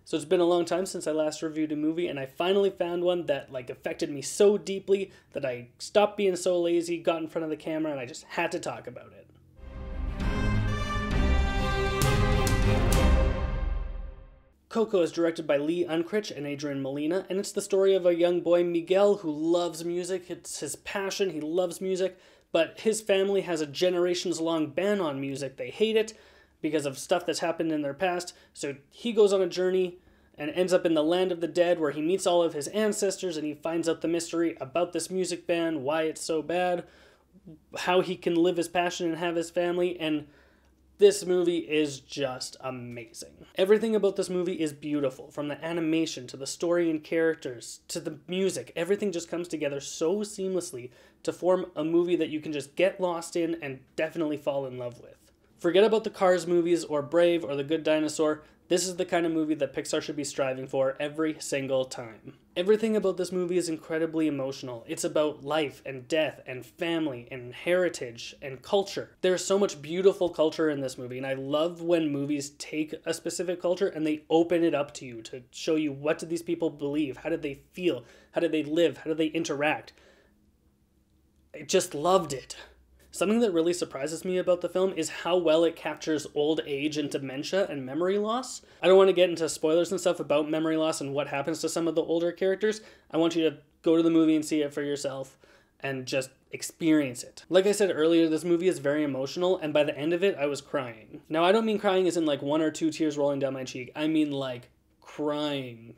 So it's been a long time since I last reviewed a movie, and I finally found one that affected me so deeply that I stopped being so lazy, got in front of the camera, and I just had to talk about it. Coco is directed by Lee Unkrich and Adrian Molina, and it's the story of a young boy, Miguel, who loves music. It's his passion, he loves music, but his family has a generations-long ban on music. They hate it because of stuff that's happened in their past, so he goes on a journey and ends up in the land of the dead where he meets all of his ancestors and he finds out the mystery about this music ban, why it's so bad, how he can live his passion and have his family, and this movie is just amazing. Everything about this movie is beautiful, from the animation to the story and characters to the music. Everything just comes together so seamlessly to form a movie that you can just get lost in and definitely fall in love with. Forget about the Cars movies or Brave or The Good Dinosaur. This is the kind of movie that Pixar should be striving for every single time. Everything about this movie is incredibly emotional. It's about life and death and family and heritage and culture. There's so much beautiful culture in this movie, and I love when movies take a specific culture and they open it up to you to show you, what did these people believe? How did they feel? How did they live? How did they interact? I just loved it. Something that really surprises me about the film is how well it captures old age and dementia and memory loss. I don't want to get into spoilers and stuff about memory loss and what happens to some of the older characters. I want you to go to the movie and see it for yourself and just experience it. Like I said earlier, this movie is very emotional, and by the end of it, I was crying. Now, I don't mean crying as in like 1 or 2 tears rolling down my cheek. I mean like crying.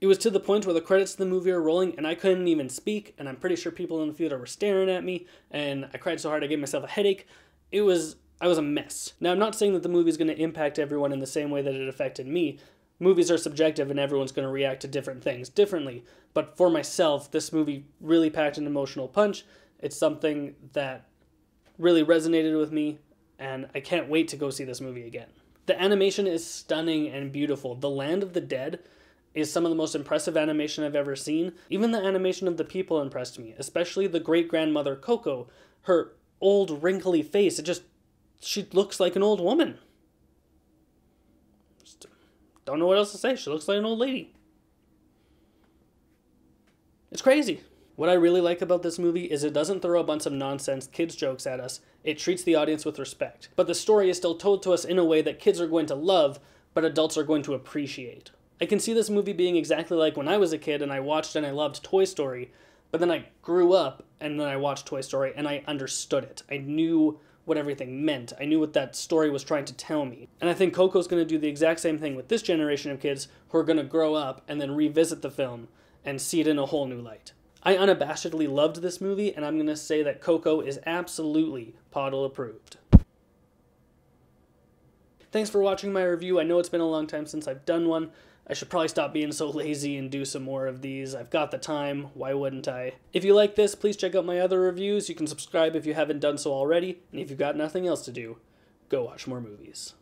It was to the point where the credits of the movie are rolling and I couldn't even speak, and I'm pretty sure people in the theater were staring at me, and I cried so hard I gave myself a headache. I was a mess. Now, I'm not saying that the movie is going to impact everyone in the same way that it affected me. Movies are subjective and everyone's going to react to different things differently, but for myself, this movie really packed an emotional punch. It's something that really resonated with me, and I can't wait to go see this movie again. The animation is stunning and beautiful. The Land of the Dead is some of the most impressive animation I've ever seen. Even the animation of the people impressed me, especially the great-grandmother Coco. Her old wrinkly face, she looks like an old woman. Just don't know what else to say. She looks like an old lady. It's crazy. What I really like about this movie is it doesn't throw a bunch of nonsense kids jokes at us. It treats the audience with respect. But the story is still told to us in a way that kids are going to love, but adults are going to appreciate. I can see this movie being exactly like when I was a kid and I watched and I loved Toy Story, but then I grew up and then I watched Toy Story and I understood it. I knew what everything meant. I knew what that story was trying to tell me. And I think Coco's going to do the exact same thing with this generation of kids who are going to grow up and then revisit the film and see it in a whole new light. I unabashedly loved this movie, and I'm going to say that Coco is absolutely Podle approved. Thanks for watching my review. I know it's been a long time since I've done one. I should probably stop being so lazy and do some more of these. I've got the time, why wouldn't I? If you like this, please check out my other reviews. You can subscribe if you haven't done so already, and if you've got nothing else to do, go watch more movies.